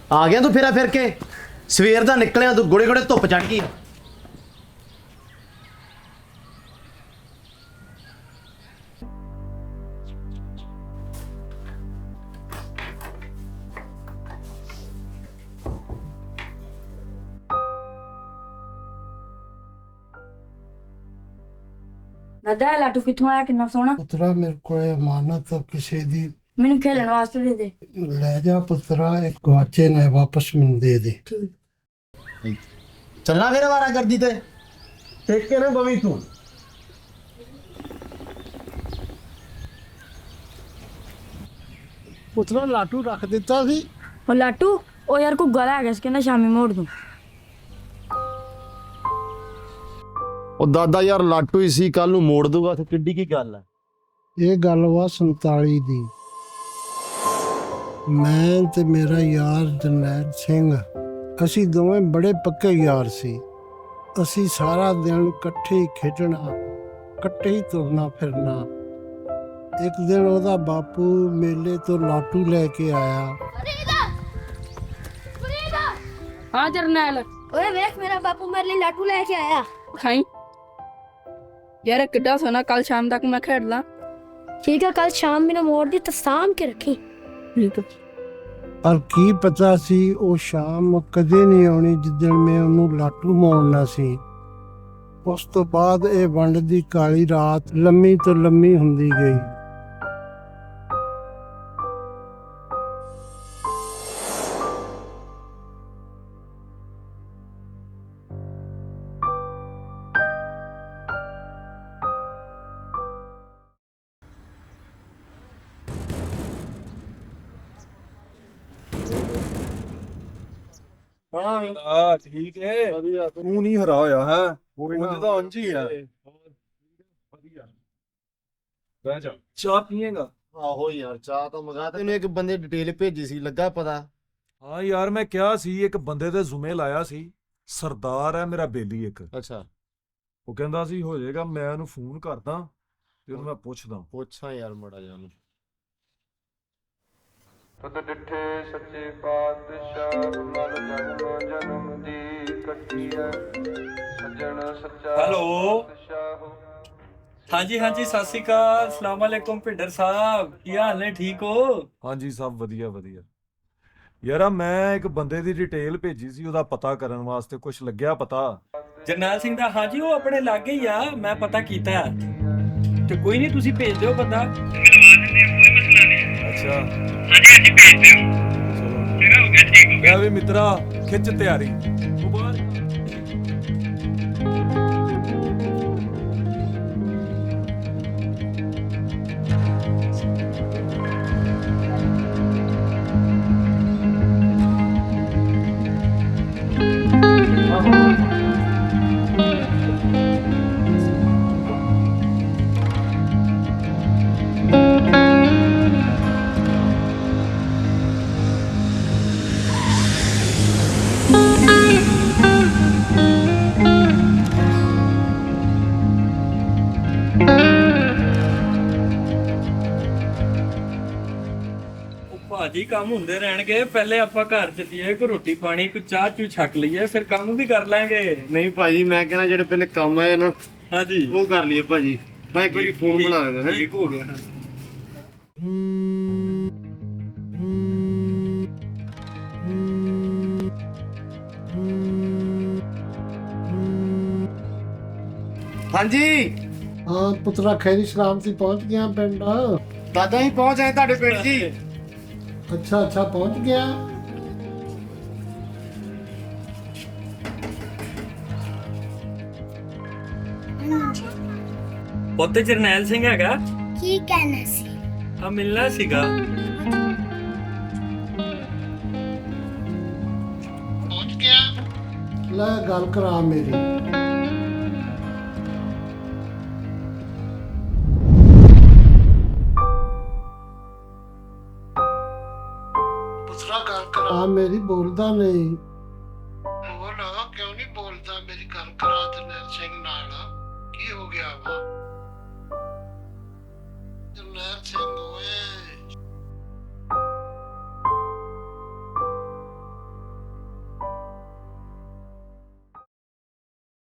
ਆ ਗਿਆ ਤੂੰ ਫੇਰਾ ਫਿਰ ਕੇ? ਸਵੇਰ ਦਾ ਨਿਕਲਿਆ ਤੂੰ, ਗੋੜੇ ਗੋੜੇ ਧੁੱਪ ਚੜ ਗਈ। दादा लाटू कितों आया? कितना सोना। पुत्रा मेरे को अमानत किसी दी मैंने खेलने वास्ते दे दे। ले जा पुत्रा, एक गवाचे ने वापस मैनू दे दे। ਚੱਲਣਾ ਫਿਰ ਵਾਰਾ ਕਰਦੀ ਤੇ ਟੇਕ ਕੇ ਨਾ ਬਵੀ ਤੂੰ। पुत्रा लाटू रख दिता सी। और लाटू ओ यार को गला है इसके ना शामी मोड़ दूं। ਉਹ ਦਾਦਾ ਯਾਰ ਲਾਟੂ ਹੀ ਸੀ, ਕੱਲ ਨੂੰ ਮੋੜ ਦੂਗਾ ਤੇ ਕਿੱਡੀ ਕੀ ਗੱਲ ਹੈ। ਇਹ ਗੱਲ ਵਾ 47 ਦੀ। ਮੈਂ ਤੇ ਮੇਰਾ ਯਾਰ ਜਰਨੈਲ ਸਿੰਘ, ਅਸੀਂ ਦੋਵੇਂ ਬੜੇ ਪੱਕੇ ਯਾਰ ਸੀ। ਅਸੀਂ ਸਾਰਾ ਦਿਨ ਇਕੱਠੇ ਹੀ ਖੇਡਣਾ, ਇਕੱਠੇ ਹੀ ਤੁਰਨਾ ਫਿਰਨਾ। ਇੱਕ ਦਿਨ ਉਹਦਾ ਬਾਪੂ ਮੇਲੇ ਤੋਂ ਲਾਟੂ ਲੈ ਕੇ ਆਇਆ। हां जरनैल ओए देख मेरा बापू मेरे लिए लाटू लेके आया। खाई यार किड्डा सोना, कल शाम तक मैं खेड ला। ठीक है कल शाम में ना मोड़ दी तो शाम के रखी। ठीक है। ਪਰ ਕੀ ਪਤਾ ਸੀ ਉਹ ਸ਼ਾਮ ਕਦੇ ਨਹੀਂ ਆਉਣੀ ਜਿੱਦਣ ਮੈਂ ਉਹਨੂੰ ਲਾਟੂ ਮੋੜਨਾ ਸੀ। ਉਸ ਤੋਂ ਬਾਅਦ ਇਹ ਵੰਡ ਦੀ ਕਾਲੀ ਰਾਤ ਲੰਮੀ ਤੋਂ ਲੰਮੀ ਹੁੰਦੀ ਗਈ। ਹਾਂ ਠੀਕ ਹੈ ਵਧੀਆ। ਤੂੰ ਨਹੀਂ ਹਰਾ ਹੋਇਆ ਹੈ? ਕੋਈ ਨਾ ਤਾਂ ਉਂਝ ਹੀ ਹੈ। ਵਧੀਆ ਬਹਿ ਜਾ, ਚਾਹ ਪੀਏਗਾ? ਆਹੋ ਯਾਰ ਚਾਹ ਤਾਂ ਮੰਗਾ, ਤੈਨੂੰ ਇੱਕ ਬੰਦੇ ਡਿਟੇਲ ਭੇਜੀ ਸੀ, ਲੱਗਾ ਪਤਾ? ਹਾਂ ਯਾਰ ਮੈਂ ਕਿਹਾ ਸੀ ਇੱਕ ਬੰਦੇ ਦੇ ਜ਼ੁਮੇ ਲਾਇਆ ਸੀ, ਸਰਦਾਰ ਹੈ ਮੇਰਾ ਬੇਲੀ ਇੱਕ। ਅੱਛਾ ਉਹ ਕਹਿੰਦਾ ਸੀ ਹੋ ਜਾਏਗਾ, ਮੈਂ ਉਹਨੂੰ ਫੋਨ ਕਰਦਾ ਤੇ ਉਹਨੂੰ ਮੈਂ ਪੁੱਛਦਾ। ਪੁੱਛਾਂ ਯਾਰ ਮੜਾ ਜਾ ਉਹਨੂੰ। ਤਦ ਡਿਠੇ ਸੱਚੇ ਪਾਤਸ਼ਾਹ ਮਨ ਜਨਮ ਜਨਮ ਦੀ ਕੱਟੀਐ ਸੱਜਣ ਸੱਚਾ। ਹੈਲੋ ਪਾਤਸ਼ਾਹ। ਹਾਂਜੀ ਹਾਂਜੀ ਸਤਿ ਸ਼੍ਰੀ ਅਕਾਲ, ਅਸਲਾਮ ਵਾਲੇਕੁਮ ਭਿੰਡਰ ਸਾਹਿਬ, ਕੀ ਹਾਲ ਨੇ? ਠੀਕ ਹੋ? ਹਾਂਜੀ ਸਭ ਵਧੀਆ ਵਧੀਆ। ਯਾਰਾ ਮੈਂ ਇੱਕ ਬੰਦੇ ਦੀ ਡਿਟੇਲ ਭੇਜੀ ਸੀ ਉਹਦਾ ਪਤਾ ਕਰਨ ਵਾਸਤੇ, ਕੁਝ ਲੱਗਿਆ ਪਤਾ? ਜਰਨੈਲ ਸਿੰਘ ਦਾ? ਹਾਂਜੀ ਉਹ ਆਪਣੇ ਲਾਗੇ ਹੀ ਆ, ਮੈਂ ਪਤਾ ਕੀਤਾ ਤੇ ਕੋਈ ਨਹੀਂ, ਤੁਸੀਂ ਭੇਜ ਦਿਓ ਬੰਦਾ। ਅੱਛਾ ਹਾਂਜੀ ਹਾਂਜੀ ਭੇਜ ਦਿਓ। ਚਲੋ ਹੋ ਗਿਆ, ਠੀਕ ਹੋ ਗਿਆ ਵੀ ਮਿੱਤਰਾ, ਖਿੱਚ ਤਿਆਰੀ। ਮੁਬਾਰਕ। ਭਾਜੀ ਕੰਮ ਹੁੰਦੇ ਰਹਿਣਗੇ, ਪਹਿਲੇ ਆਪਾਂ ਘਰ ਚੱਲੀਏ, ਕੋਈ ਰੋਟੀ ਪਾਣੀ ਕੋਈ ਚਾਹ ਚੂ ਛਕ ਲਈਏ, ਫਿਰ ਕੰਮ ਵੀ ਕਰ ਲਾਂਗੇ। ਨਹੀਂ ਭਾਜੀ ਮੈਂ ਕਹਿੰਦਾ ਜਿਹੜੇ ਪਹਿਲੇ ਕੰਮ ਆਏ ਨਾ ਹਾਂਜੀ ਉਹ ਕਰ ਲਈਏ ਭਾਜੀ। ਮੈਂ ਇੱਕ ਵਾਰੀ ਫੋਨ ਬਣਾ ਦਿੰਦਾ। ਠੀਕ ਹੋ ਗਿਆ। ਹਾਂਜੀ ਹਾਂ ਪੁੱਤਰਾ, ਖੈਰੀ ਸਲਾਮਤੀ ਪਹੁੰਚ ਗਿਆ ਪਿੰਡ? ਦਾਦਾ ਹੀ ਪਹੁੰਚ ਆਏ ਤੁਹਾਡੇ ਪਿੰਡ ਜੀ। ਅੱਛਾ ਅੱਛਾ ਪਹੁੰਚ ਗਿਆ। ਉੱਤੇ ਜਰਨੈਲ ਸਿੰਘ ਹੈਗਾ? की कहना सी? ਆ ਮਿਲਣਾ ਸੀਗਾ। ਪਹੁੰਚ ਗਿਆ। ਲੈ ਗੱਲ ਕਰਾ ਮੇਰੀ। ਪੁੱਤਰਾ ਗੱਲ ਕਰਾ ਮੇਰੀ, ਬੋਲਦਾ ਨਹੀਂ। ਬੋਲ, ਕਿਉਂ ਨਹੀਂ ਬੋਲਦਾ? ਮੇਰੀ ਗੱਲ ਕਰਾ ਜਰਨੈਲ ਸਿੰਘ ਨਾਲ। ਕੀ ਹੋ ਗਿਆ ਵਾ? ਜਰਨੈਲ ਸਿੰਘ